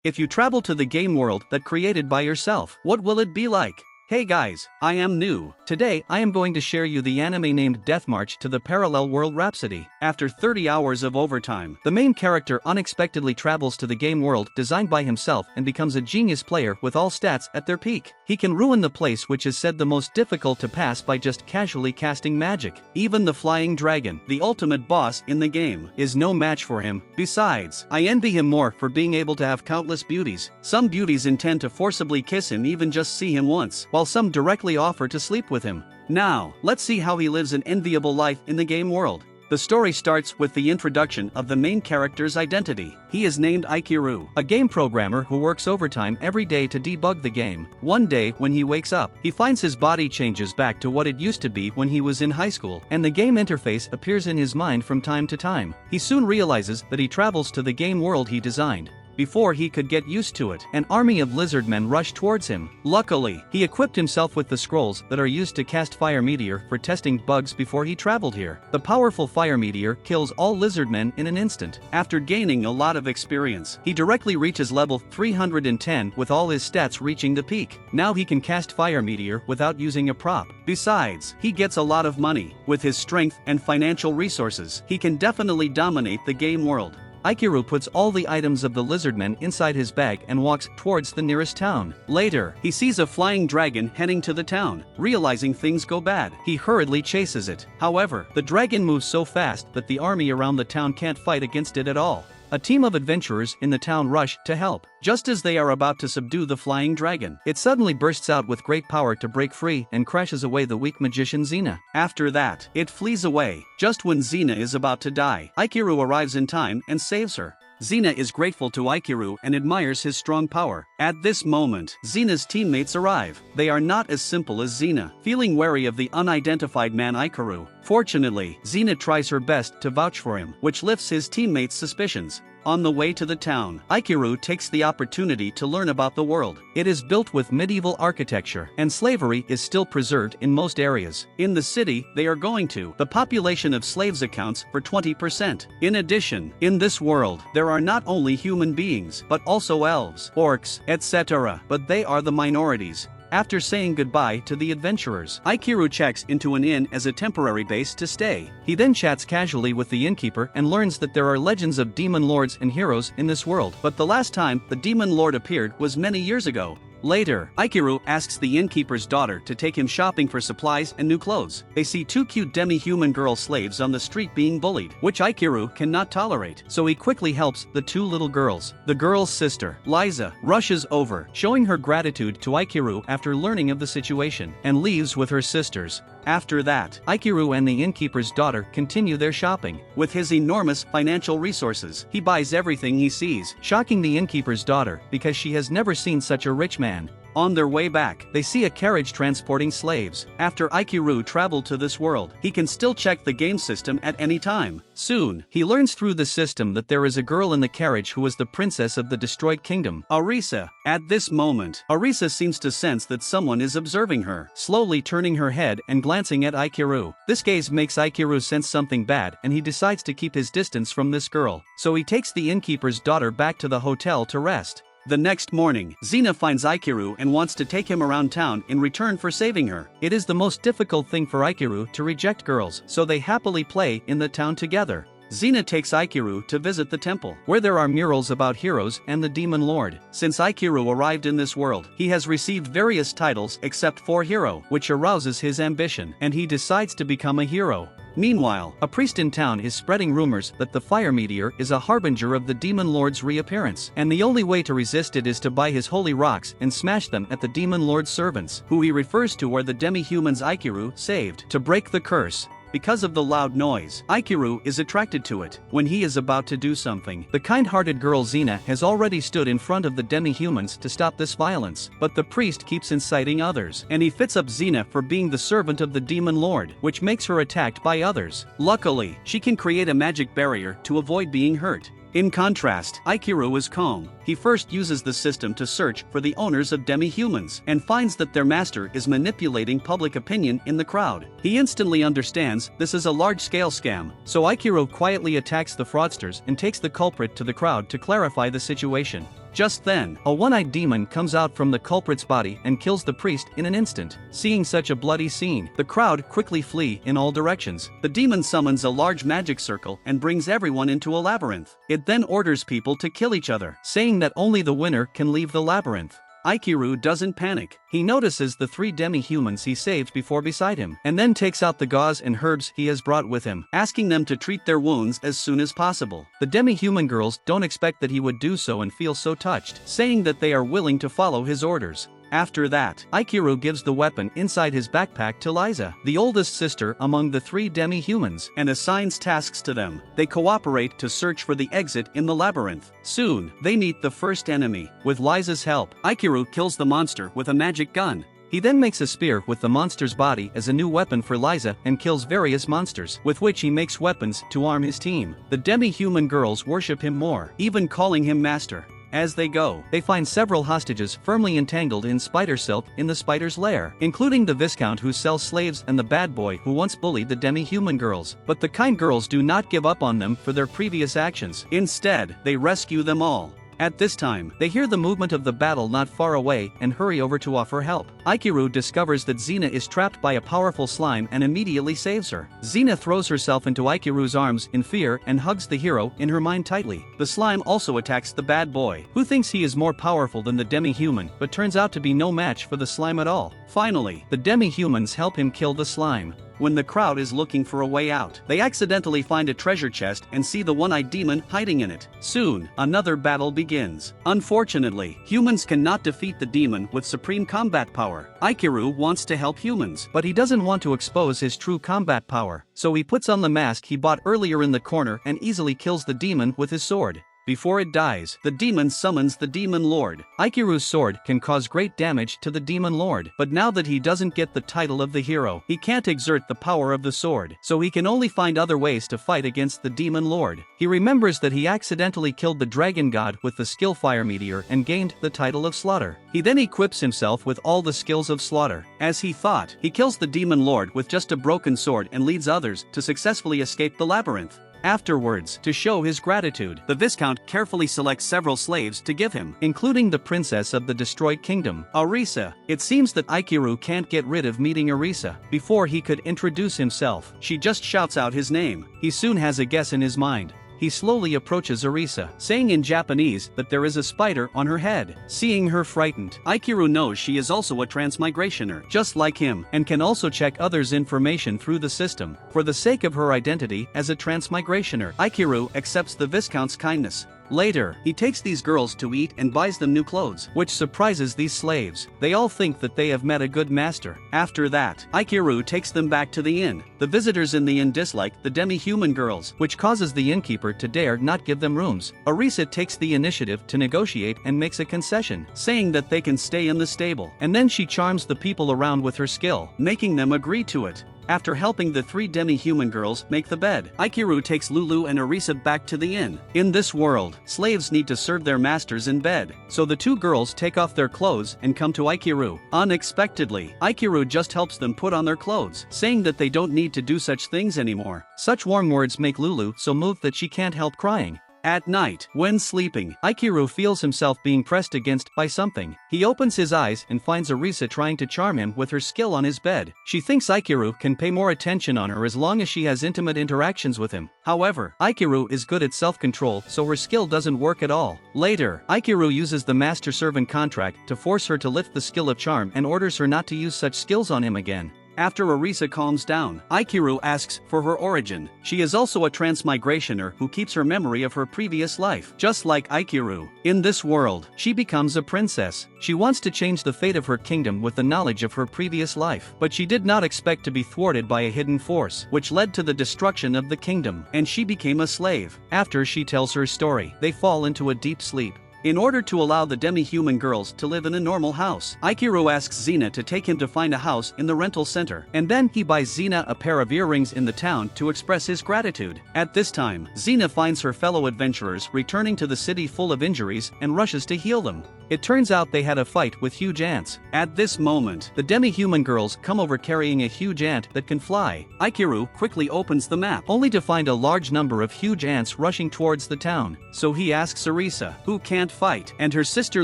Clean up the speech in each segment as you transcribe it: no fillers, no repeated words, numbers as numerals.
If you travel to the game world that created by yourself, what will it be like? Hey guys, I am New. Today I am going to share you the anime named Death March to the Parallel World Rhapsody. After 30 hours of overtime, the main character unexpectedly travels to the game world designed by himself and becomes a genius player with all stats at their peak. He can ruin the place, which is said the most difficult to pass, by just casually casting magic. Even the flying dragon, the ultimate boss in the game, is no match for him. Besides, I envy him more for being able to have countless beauties. Some beauties intend to forcibly kiss him even just see him once, while some directly offer to sleep with him. Now, let's see how he lives an enviable life in the game world. The story starts with the introduction of the main character's identity. He is named Ikiru, a game programmer who works overtime every day to debug the game. One day, when he wakes up, he finds his body changes back to what it used to be when he was in high school, and the game interface appears in his mind from time to time. He soon realizes that he travels to the game world he designed. Before he could get used to it, an army of lizard men rushed towards him. Luckily, he equipped himself with the scrolls that are used to cast fire meteor for testing bugs before he traveled here. The powerful fire meteor kills all lizard men in an instant. After gaining a lot of experience, he directly reaches level 310 with all his stats reaching the peak. Now he can cast fire meteor without using a prop. Besides, he gets a lot of money. With his strength and financial resources, he can definitely dominate the game world. Ikiru puts all the items of the lizardmen inside his bag and walks towards the nearest town. Later, he sees a flying dragon heading to the town. Realizing things go bad, he hurriedly chases it. However, the dragon moves so fast that the army around the town can't fight against it at all. A team of adventurers in the town rush to help. Just as they are about to subdue the flying dragon, it suddenly bursts out with great power to break free and crashes away the weak magician Xena. After that, it flees away. Just when Xena is about to die, Ikiru arrives in time and saves her. Xena is grateful to Ikiru and admires his strong power. At this moment, Xena's teammates arrive. They are not as simple as Xena, feeling wary of the unidentified man Ikiru. Fortunately, Xena tries her best to vouch for him, which lifts his teammates' suspicions. On the way to the town, Ikiru takes the opportunity to learn about the world. It is built with medieval architecture, and slavery is still preserved in most areas. In the city they are going to, the population of slaves accounts for 20%. In addition, in this world, there are not only human beings, but also elves, orcs, etc., but they are the minorities. After saying goodbye to the adventurers, Ikiru checks into an inn as a temporary base to stay. He then chats casually with the innkeeper and learns that there are legends of demon lords and heroes in this world, but the last time the demon lord appeared was many years ago. Later, Ikiru asks the innkeeper's daughter to take him shopping for supplies and new clothes. They see two cute demi-human girl slaves on the street being bullied, which Ikiru cannot tolerate, so he quickly helps the two little girls. The girl's sister, Liza, rushes over, showing her gratitude to Ikiru after learning of the situation, and leaves with her sisters. After that, Ikiru and the innkeeper's daughter continue their shopping. With his enormous financial resources, he buys everything he sees, shocking the innkeeper's daughter because she has never seen such a rich man. On their way back, they see a carriage transporting slaves. After Ikiru traveled to this world, he can still check the game system at any time. Soon, he learns through the system that there is a girl in the carriage who is the princess of the destroyed kingdom, Arisa. At this moment, Arisa seems to sense that someone is observing her, slowly turning her head and glancing at Ikiru. This gaze makes Ikiru sense something bad, and he decides to keep his distance from this girl. So he takes the innkeeper's daughter back to the hotel to rest. The next morning, Xena finds Ikiru and wants to take him around town in return for saving her. It is the most difficult thing for Ikiru to reject girls, so they happily play in the town together. Xena takes Ikiru to visit the temple, where there are murals about heroes and the demon lord. Since Ikiru arrived in this world, he has received various titles except for hero, which arouses his ambition, and he decides to become a hero. Meanwhile, a priest in town is spreading rumors that the fire meteor is a harbinger of the demon lord's reappearance, and the only way to resist it is to buy his holy rocks and smash them at the demon lord's servants, who he refers to are the demi-humans Ikiru saved. To break the curse, because of the loud noise, Ikiru is attracted to it. When he is about to do something, the kind-hearted girl Xena has already stood in front of the demi-humans to stop this violence, but the priest keeps inciting others, and he fits up Xena for being the servant of the demon lord, which makes her attacked by others. Luckily, she can create a magic barrier to avoid being hurt. In contrast, Ikiru is calm. He first uses the system to search for the owners of demi-humans, and finds that their master is manipulating public opinion in the crowd. He instantly understands this is a large-scale scam, so Ikiru quietly attacks the fraudsters and takes the culprit to the crowd to clarify the situation. Just then, a one-eyed demon comes out from the culprit's body and kills the priest in an instant. Seeing such a bloody scene, the crowd quickly flee in all directions. The demon summons a large magic circle and brings everyone into a labyrinth. It then orders people to kill each other, saying that only the winner can leave the labyrinth. Aikiru doesn't panic. He notices the 3 demi-humans he saved before beside him, and then takes out the gauze and herbs he has brought with him, asking them to treat their wounds as soon as possible. The demi-human girls don't expect that he would do so and feel so touched, saying that they are willing to follow his orders. After that, Aikiru gives the weapon inside his backpack to Liza, the oldest sister among the 3 demi-humans, and assigns tasks to them. They cooperate to search for the exit in the labyrinth. Soon, they meet the first enemy. With Liza's help, Aikiru kills the monster with a magic gun. He then makes a spear with the monster's body as a new weapon for Liza and kills various monsters, with which he makes weapons to arm his team. The demi-human girls worship him more, even calling him master. As they go, they find several hostages firmly entangled in spider silk in the spider's lair, including the Viscount who sells slaves and the bad boy who once bullied the demi-human girls. But the kind girls do not give up on them for their previous actions. Instead, they rescue them all. At this time, they hear the movement of the battle not far away and hurry over to offer help. Aikiru discovers that Xena is trapped by a powerful slime and immediately saves her. Xena throws herself into Aikiru's arms in fear and hugs the hero in her mind tightly. The slime also attacks the bad boy, who thinks he is more powerful than the demi-human, but turns out to be no match for the slime at all. Finally, the demi-humans help him kill the slime. When the crowd is looking for a way out, they accidentally find a treasure chest and see the one-eyed demon hiding in it. Soon, another battle begins. Unfortunately, humans cannot defeat the demon with supreme combat power. Aikiru wants to help humans, but he doesn't want to expose his true combat power. So he puts on the mask he bought earlier in the corner and easily kills the demon with his sword. Before it dies, the demon summons the Demon Lord. Aikiru's sword can cause great damage to the Demon Lord, but now that he doesn't get the title of the hero, he can't exert the power of the sword, so he can only find other ways to fight against the Demon Lord. He remembers that he accidentally killed the Dragon God with the skill Fire Meteor and gained the title of Slaughter. He then equips himself with all the skills of Slaughter. As he thought, he kills the Demon Lord with just a broken sword and leads others to successfully escape the labyrinth. Afterwards, to show his gratitude, the Viscount carefully selects several slaves to give him, including the princess of the destroyed kingdom, Arisa. It seems that Aikiru can't get rid of meeting Arisa. Before he could introduce himself, she just shouts out his name. He soon has a guess in his mind. He slowly approaches Arisa, saying in Japanese that there is a spider on her head. Seeing her frightened, Aikiru knows she is also a transmigrationer, just like him, and can also check others' information through the system. For the sake of her identity as a transmigrationer, Aikiru accepts the Viscount's kindness. Later, he takes these girls to eat and buys them new clothes, which surprises these slaves. They all think that they have met a good master. After that, Aikiru takes them back to the inn. The visitors in the inn dislike the demi-human girls, which causes the innkeeper to dare not give them rooms. Arisa takes the initiative to negotiate and makes a concession, saying that they can stay in the stable. And then she charms the people around with her skill, making them agree to it. After helping the 3 demi-human girls make the bed, Aikiru takes Lulu and Arisa back to the inn. In this world, slaves need to serve their masters in bed, so the 2 girls take off their clothes and come to Aikiru. Unexpectedly, Aikiru just helps them put on their clothes, saying that they don't need to do such things anymore. Such warm words make Lulu so moved that she can't help crying. At night, when sleeping, Aikiru feels himself being pressed against by something. He opens his eyes and finds Arisa trying to charm him with her skill on his bed. She thinks Aikiru can pay more attention on her as long as she has intimate interactions with him. However, Aikiru is good at self-control, so her skill doesn't work at all. Later, Aikiru uses the master-servant contract to force her to lift the skill of charm and orders her not to use such skills on him again. After Arisa calms down, Aikiru asks for her origin. She is also a transmigrationer who keeps her memory of her previous life, just like Aikiru. In this world, she becomes a princess. She wants to change the fate of her kingdom with the knowledge of her previous life, but she did not expect to be thwarted by a hidden force, which led to the destruction of the kingdom, and she became a slave. After she tells her story, they fall into a deep sleep. In order to allow the demi-human girls to live in a normal house, Aikiru asks Xena to take him to find a house in the rental center, and then he buys Xena a pair of earrings in the town to express his gratitude. At this time, Xena finds her fellow adventurers returning to the city full of injuries and rushes to heal them. It turns out they had a fight with huge ants. At this moment, the demi-human girls come over carrying a huge ant that can fly. Ikiru quickly opens the map, only to find a large number of huge ants rushing towards the town. So he asks Arisa, who can't fight, and her sister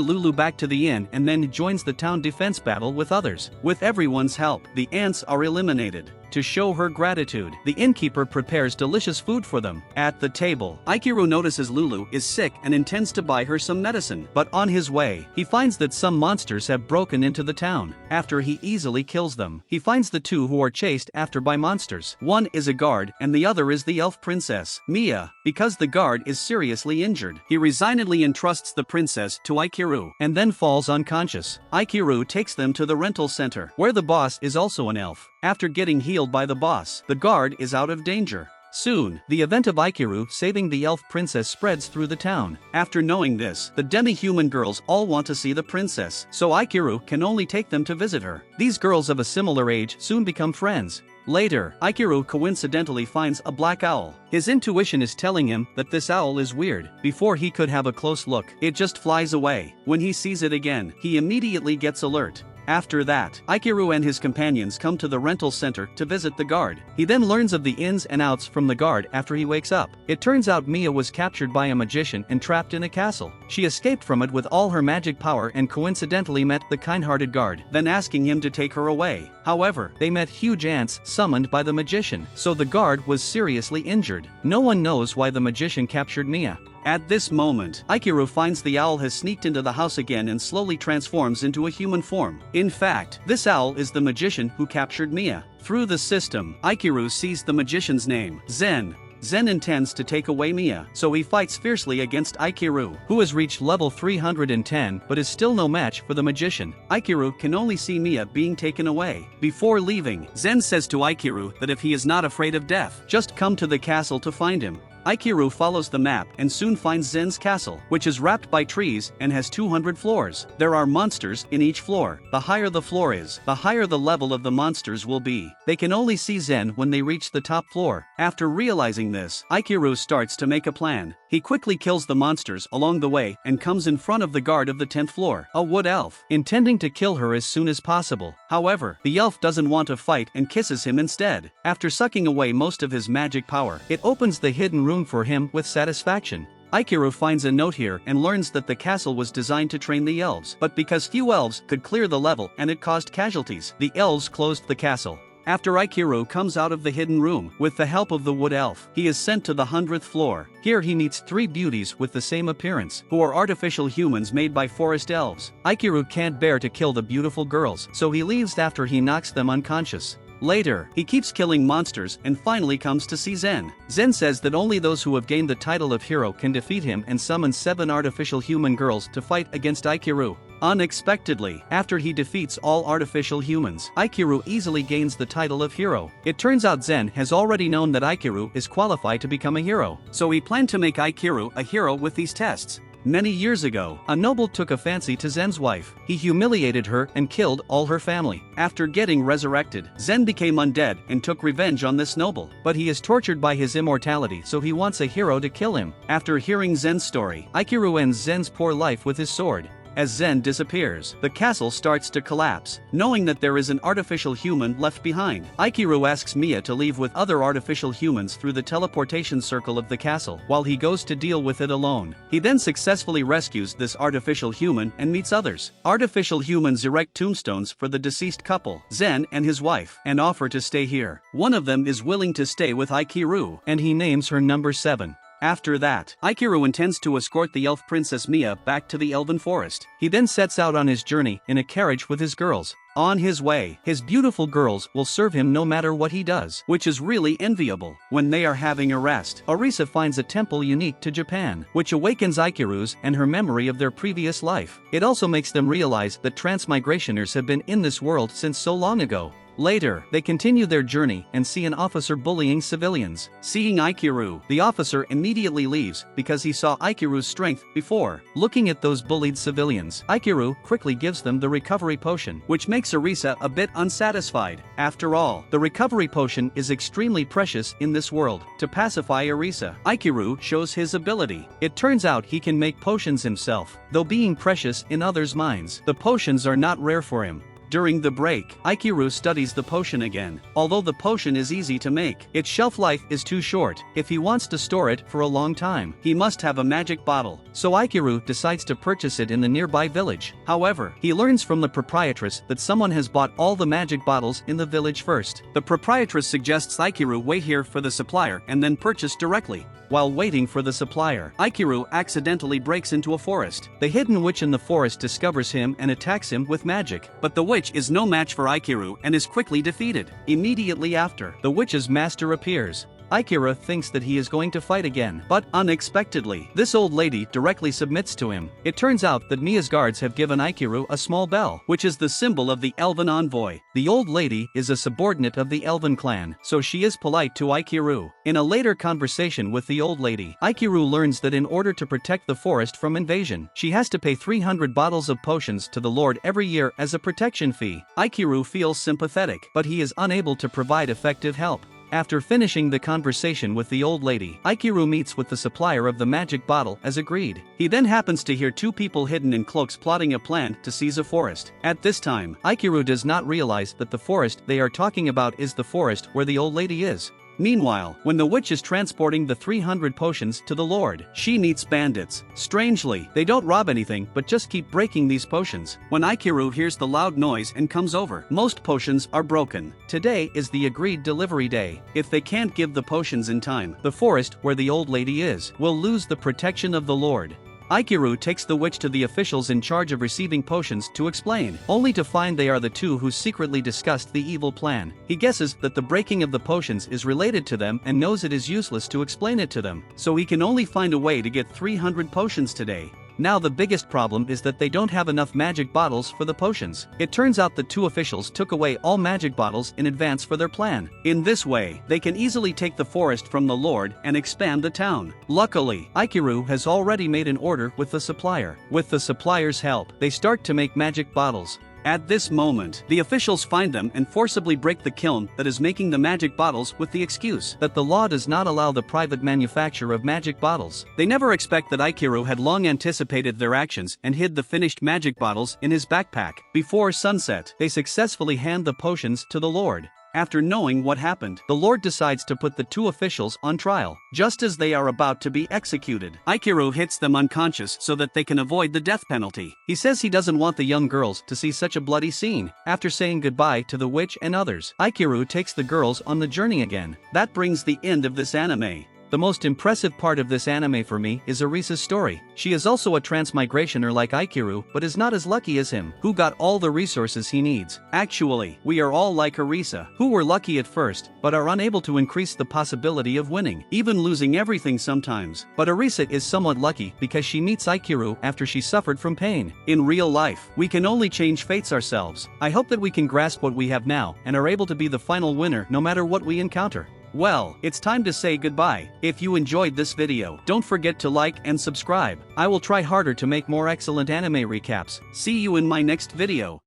Lulu back to the inn and then joins the town defense battle with others. With everyone's help, the ants are eliminated. To show her gratitude, the innkeeper prepares delicious food for them. At the table, Ikiru notices Lulu is sick and intends to buy her some medicine, but on his way, he finds that some monsters have broken into the town. After he easily kills them, he finds the two who are chased after by monsters. One is a guard and the other is the elf princess, Mia. Because the guard is seriously injured, he resignedly entrusts the princess to Ikiru and then falls unconscious. Ikiru takes them to the rental center, where the boss is also an elf. After getting healed by the boss, the guard is out of danger. Soon, the event of Ikiru saving the elf princess spreads through the town. After knowing this, the demi-human girls all want to see the princess, so Ikiru can only take them to visit her. These girls of a similar age soon become friends. Later, Ikiru coincidentally finds a black owl. His intuition is telling him that this owl is weird. Before he could have a close look, it just flies away. When he sees it again, he immediately gets alert. After that, Ikiru and his companions come to the rental center to visit the guard. He then learns of the ins and outs from the guard after he wakes up. It turns out Mia was captured by a magician and trapped in a castle. She escaped from it with all her magic power and coincidentally met the kind-hearted guard, then asking him to take her away. However, they met huge ants summoned by the magician, so the guard was seriously injured. No one knows why the magician captured Mia. At this moment, Ikiru finds the owl has sneaked into the house again and slowly transforms into a human form. In fact, this owl is the magician who captured Mia. Through the system, Ikiru sees the magician's name, Zen. Zen intends to take away Mia, so he fights fiercely against Ikiru, who has reached level 310 but is still no match for the magician. Ikiru can only see Mia being taken away. Before leaving, Zen says to Ikiru that if he is not afraid of death, just come to the castle to find him. Ikiru follows the map and soon finds Zen's castle, which is wrapped by trees and has 200 floors. There are monsters in each floor. The higher the floor is, the higher the level of the monsters will be. They can only see Zen when they reach the top floor. After realizing this, Ikiru starts to make a plan. He quickly kills the monsters along the way and comes in front of the guard of the 10th floor, a wood elf, intending to kill her as soon as possible. However, the elf doesn't want to fight and kisses him instead. After sucking away most of his magic power, it opens the hidden room for him with satisfaction. Ikiru finds a note here and learns that the castle was designed to train the elves, but because few elves could clear the level and it caused casualties, the elves closed the castle. After Ikiru comes out of the hidden room, with the help of the wood elf, he is sent to the 100th floor. Here he meets 3 beauties with the same appearance, who are artificial humans made by forest elves. Ikiru can't bear to kill the beautiful girls, so he leaves after he knocks them unconscious. Later, he keeps killing monsters and finally comes to see Zen. Zen says that only those who have gained the title of hero can defeat him and summons 7 artificial human girls to fight against Ikiru. Unexpectedly, after he defeats all artificial humans, Ikiru easily gains the title of hero. It turns out Zen has already known that Ikiru is qualified to become a hero, so he planned to make Ikiru a hero with these tests. Many years ago, a noble took a fancy to Zen's wife. He humiliated her and killed all her family. After getting resurrected, Zen became undead and took revenge on this noble. But he is tortured by his immortality, so he wants a hero to kill him. After hearing Zen's story, Ikiru ends Zen's poor life with his sword. As Zen disappears, the castle starts to collapse. Knowing that there is an artificial human left behind, Ikiru asks Mia to leave with other artificial humans through the teleportation circle of the castle, while he goes to deal with it alone. He then successfully rescues this artificial human and meets others. Artificial humans erect tombstones for the deceased couple, Zen and his wife, and offer to stay here. One of them is willing to stay with Ikiru, and he names her number 7. After that, Ikiru intends to escort the elf princess Mia back to the elven forest. He then sets out on his journey in a carriage with his girls. On his way, his beautiful girls will serve him no matter what he does, which is really enviable. When they are having a rest, Arisa finds a temple unique to Japan, which awakens Ikiru's and her memory of their previous life. It also makes them realize that transmigrationers have been in this world since so long ago. Later, they continue their journey and see an officer bullying civilians. Seeing Aikiru, the officer immediately leaves because he saw Aikiru's strength before. Looking at those bullied civilians, Aikiru quickly gives them the recovery potion, which makes Arisa a bit unsatisfied. After all, the recovery potion is extremely precious in this world. To pacify Arisa, Aikiru shows his ability. It turns out he can make potions himself, though being precious in others' minds. The potions are not rare for him. During the break, Aikiru studies the potion again. Although the potion is easy to make, its shelf life is too short. If he wants to store it for a long time, he must have a magic bottle. So Aikiru decides to purchase it in the nearby village. However, he learns from the proprietress that someone has bought all the magic bottles in the village first. The proprietress suggests Aikiru wait here for the supplier and then purchase directly. While waiting for the supplier, Aikiru accidentally breaks into a forest. The hidden witch in the forest discovers him and attacks him with magic, but the witch is no match for Aikiru and is quickly defeated. Immediately after, the witch's master appears. Aikiru thinks that he is going to fight again, but unexpectedly, this old lady directly submits to him. It turns out that Mia's guards have given Aikiru a small bell, which is the symbol of the elven envoy. The old lady is a subordinate of the elven clan, so she is polite to Aikiru. In a later conversation with the old lady, Aikiru learns that in order to protect the forest from invasion, she has to pay 300 bottles of potions to the lord every year as a protection fee. Aikiru feels sympathetic, but he is unable to provide effective help. After finishing the conversation with the old lady, Aikiru meets with the supplier of the magic bottle as agreed. He then happens to hear two people hidden in cloaks plotting a plan to seize a forest. At this time, Aikiru does not realize that the forest they are talking about is the forest where the old lady is. Meanwhile, when the witch is transporting the 300 potions to the lord, she meets bandits. Strangely, they don't rob anything but just keep breaking these potions. When Aikiru hears the loud noise and comes over, most potions are broken. Today is the agreed delivery day. If they can't give the potions in time, the forest where the old lady is will lose the protection of the lord. Aikiru takes the witch to the officials in charge of receiving potions to explain, only to find they are the two who secretly discussed the evil plan. He guesses that the breaking of the potions is related to them and knows it is useless to explain it to them, so he can only find a way to get 300 potions today. Now the biggest problem is that they don't have enough magic bottles for the potions. It turns out the two officials took away all magic bottles in advance for their plan. In this way, they can easily take the forest from the lord and expand the town. Luckily, Aikiru has already made an order with the supplier. With the supplier's help, they start to make magic bottles. At this moment, the officials find them and forcibly break the kiln that is making the magic bottles with the excuse that the law does not allow the private manufacture of magic bottles. They never expect that Aikiru had long anticipated their actions and hid the finished magic bottles in his backpack. Before sunset, they successfully hand the potions to the lord. After knowing what happened, the lord decides to put the two officials on trial. Just as they are about to be executed, Aikiru hits them unconscious so that they can avoid the death penalty. He says he doesn't want the young girls to see such a bloody scene. After saying goodbye to the witch and others, Aikiru takes the girls on the journey again. That brings the end of this anime. The most impressive part of this anime for me is Arisa's story. She is also a transmigrationer like Aikiru, but is not as lucky as him, who got all the resources he needs. Actually, we are all like Arisa, who were lucky at first, but are unable to increase the possibility of winning, even losing everything sometimes. But Arisa is somewhat lucky because she meets Aikiru after she suffered from pain. In real life, we can only change fates ourselves. I hope that we can grasp what we have now and are able to be the final winner no matter what we encounter. Well, it's time to say goodbye. If you enjoyed this video, don't forget to like and subscribe. I will try harder to make more excellent anime recaps. See you in my next video.